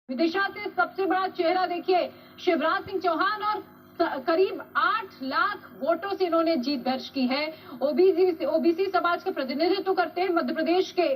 विदिशा से सबसे बड़ा चेहरा देखिए, शिवराज सिंह चौहान और करीब 8 लाख वोटों से इन्होंने जीत दर्ज की है। ओबीसी समाज का प्रतिनिधित्व करते हैं, मध्य प्रदेश के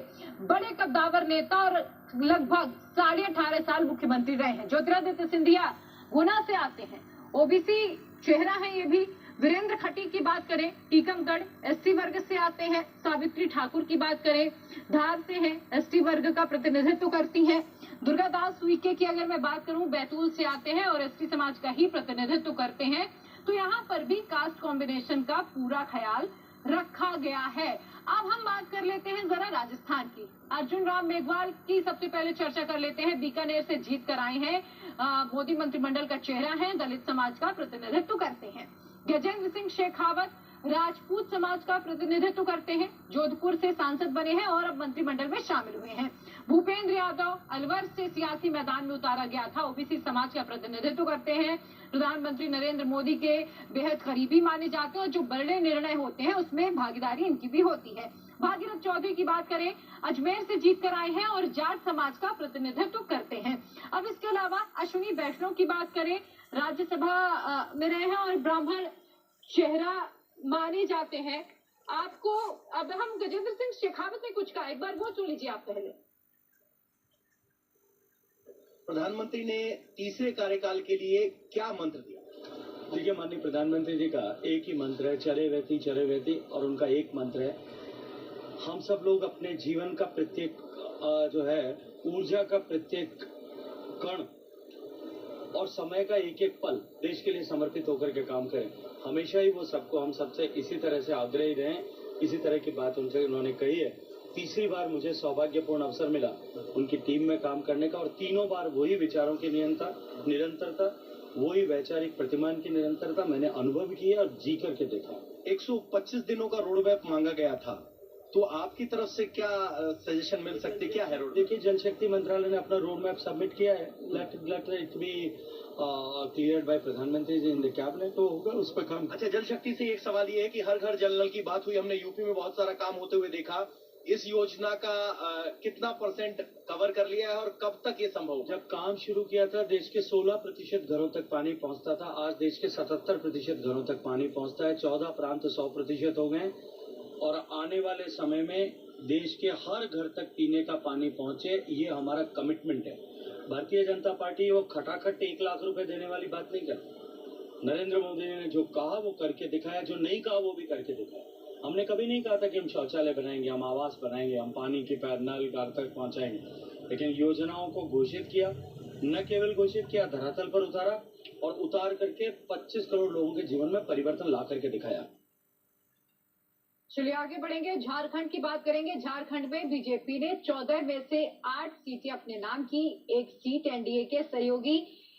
बड़े कद्दावर नेता और लगभग 18.5 साल मुख्यमंत्री रहे हैं। ज्योतिरादित्य सिंधिया गुना से आते हैं, ओबीसी चेहरा है ये भी। वीरेंद्र खटी की बात करें, टीकमगढ़ एसटी वर्ग से आते हैं। सावित्री ठाकुर की बात करें, धार से हैं, एसटी वर्ग का प्रतिनिधित्व करती हैं। दुर्गा दास उइके की अगर मैं बात करूं, बैतूल से आते हैं और एसटी समाज का ही प्रतिनिधित्व करते हैं। तो यहाँ पर भी कास्ट कॉम्बिनेशन का पूरा ख्याल रखा गया है। अब हम बात कर लेते हैं जरा राजस्थान की। अर्जुन राम मेघवाल की सबसे पहले चर्चा कर लेते हैं। बीकानेर से जीत कर आए हैं, मोदी मंत्रिमंडल का चेहरा है, दलित समाज का प्रतिनिधित्व करते हैं। गजेंद्र सिंह शेखावत राजपूत समाज का प्रतिनिधित्व करते हैं, जोधपुर से सांसद बने हैं और अब मंत्रिमंडल में शामिल हुए हैं। भूपेंद्र यादव अलवर से सियासी मैदान में उतारा गया था, ओबीसी समाज का प्रतिनिधित्व करते हैं। प्रधानमंत्री नरेंद्र मोदी के बेहद करीबी माने जाते हैं और जो बड़े निर्णय होते हैं उसमें भागीदारी इनकी भी होती है। भागीरथ चौधरी की बात करें, अजमेर से जीत कर आए हैं और जाट समाज का प्रतिनिधित्व करते हैं। अब इसके अलावा अश्विनी वैष्णव की बात करें, राज्यसभा में रहे हैं और ब्राह्मण चेहरा माने जाते हैं। आपको अब हम गजेंद्र सिंह शेखावत ने कुछ कहा, एक बार वो सुन लीजिए आप पहले। प्रधानमंत्री ने तीसरे कार्यकाल के लिए क्या मंत्र दिया? देखिए, माननीय प्रधानमंत्री जी का एक ही मंत्र है, चले व्यति, और उनका एक मंत्र है, हम सब लोग अपने जीवन का प्रत्येक जो है ऊर्जा का प्रत्येक कण और समय का एक एक पल देश के लिए समर्पित होकर के काम करें। हमेशा ही वो सबको हम सबसे इसी तरह से आग्रही रहें। इसी तरह की बात उनसे उन्होंने कही है। तीसरी बार मुझे सौभाग्यपूर्ण अवसर मिला उनकी टीम में काम करने का और तीनों बार वही विचारों की निरंतरता, वही वैचारिक प्रतिमान की निरंतरता मैंने अनुभव की है और जी करके देखा। 125 दिनों का रोड मैप मांगा गया था, तो आपकी तरफ से क्या सजेशन मिल सकती, क्या है रोड? देखिए, जल शक्ति मंत्रालय ने अपना रोड मैप सबमिट किया है। Let it be cleared by प्रधानमंत्री जी इन द कैबिनेट, तो होगा उस पर काम। अच्छा, जल शक्ति से एक सवाल ये है कि हर घर जल नल की बात हुई, हमने यूपी में बहुत सारा काम होते हुए देखा। इस योजना का कितना % कवर कर लिया है और कब तक ये संभव होगा? जब काम शुरू किया था देश के 16% घरों तक पानी पहुंचता था, आज देश के 77% घरों तक पानी पहुंचता है। 14 प्रांत 100% हो गए और आने वाले समय में देश के हर घर तक पीने का पानी पहुंचे, ये हमारा कमिटमेंट है। भारतीय जनता पार्टी वो खटाखट 1 लाख रुपए देने वाली बात नहीं करती। नरेंद्र मोदी ने जो कहा वो करके दिखाया, जो नहीं कहा वो भी करके दिखाया। हमने कभी नहीं कहा था कि हम शौचालय बनाएंगे, हम आवास बनाएंगे, हम पानी के नल घर तक पहुंचाएंगे, लेकिन योजनाओं को घोषित किया, न केवल घोषित किया, धरातल पर उतारा और उतार करके 25 करोड़ लोगों के जीवन में परिवर्तन ला करके दिखाया। चलिए आगे बढ़ेंगे, झारखंड की बात करेंगे। झारखंड में बीजेपी ने 14 में से 8 सीटें अपने नाम की, एक सीट एनडीए के सहयोगी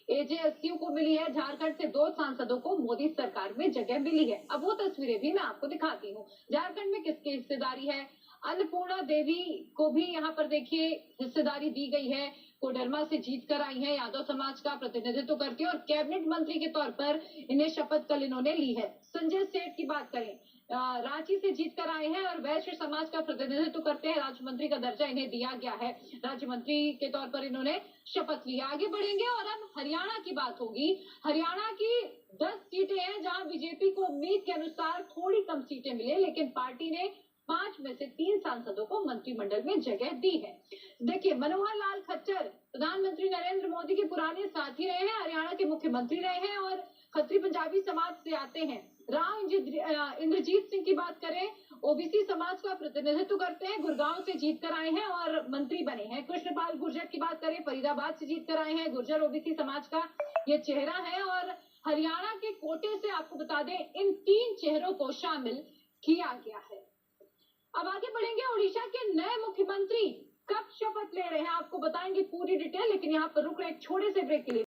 एजेएसयू को मिली है। झारखंड से 2 सांसदों को मोदी सरकार में जगह मिली है। अब वो तस्वीरें भी मैं आपको दिखाती हूँ। झारखंड में किसकी हिस्सेदारी है, अन्नपूर्णा देवी को भी यहाँ पर देखिए हिस्सेदारी दी गई है। कोडरमा से जीत कर आई है, यादव समाज का प्रतिनिधित्व करती है और कैबिनेट मंत्री के तौर पर इन्हें शपथ कल इन्होंने ली है। संजय सेठ की बात करें, रांची से जीत कर आए हैं और वैश्य समाज का प्रतिनिधित्व करते हैं। राज्य मंत्री का दर्जा इन्हें दिया गया है, राज्य मंत्री के तौर पर इन्होंने शपथ ली। आगे बढ़ेंगे और अब हरियाणा की बात होगी। हरियाणा की 10 सीटें हैं जहां बीजेपी को उम्मीद के अनुसार थोड़ी कम सीटें मिले, लेकिन पार्टी ने 5 में से 3 सांसदों को मंत्रिमंडल में जगह दी है। देखिए, मनोहर लाल खट्टर प्रधानमंत्री नरेंद्र मोदी के पुराने साथी रहे हैं, हरियाणा के मुख्यमंत्री रहे हैं और खत्री पंजाबी समाज से आते हैं। राव इंद्रजीत सिंह की बात करें, ओबीसी समाज का प्रतिनिधित्व करते हैं, गुड़गांव से जीत कर आए हैं और मंत्री बने हैं। कृष्णपाल गुर्जर की बात करें, फरीदाबाद से जीत कर आए हैं, गुर्जर ओबीसी समाज का ये चेहरा है। और हरियाणा के कोटे से आपको बता दें, इन 3 चेहरों को शामिल किया गया है। अब आगे बढ़ेंगे, उड़ीसा के नए मुख्यमंत्री कब शपथ ले रहे हैं आपको बताएंगे पूरी डिटेल, लेकिन यहाँ पर रुक रहे एक छोटे से ब्रेक के लिए।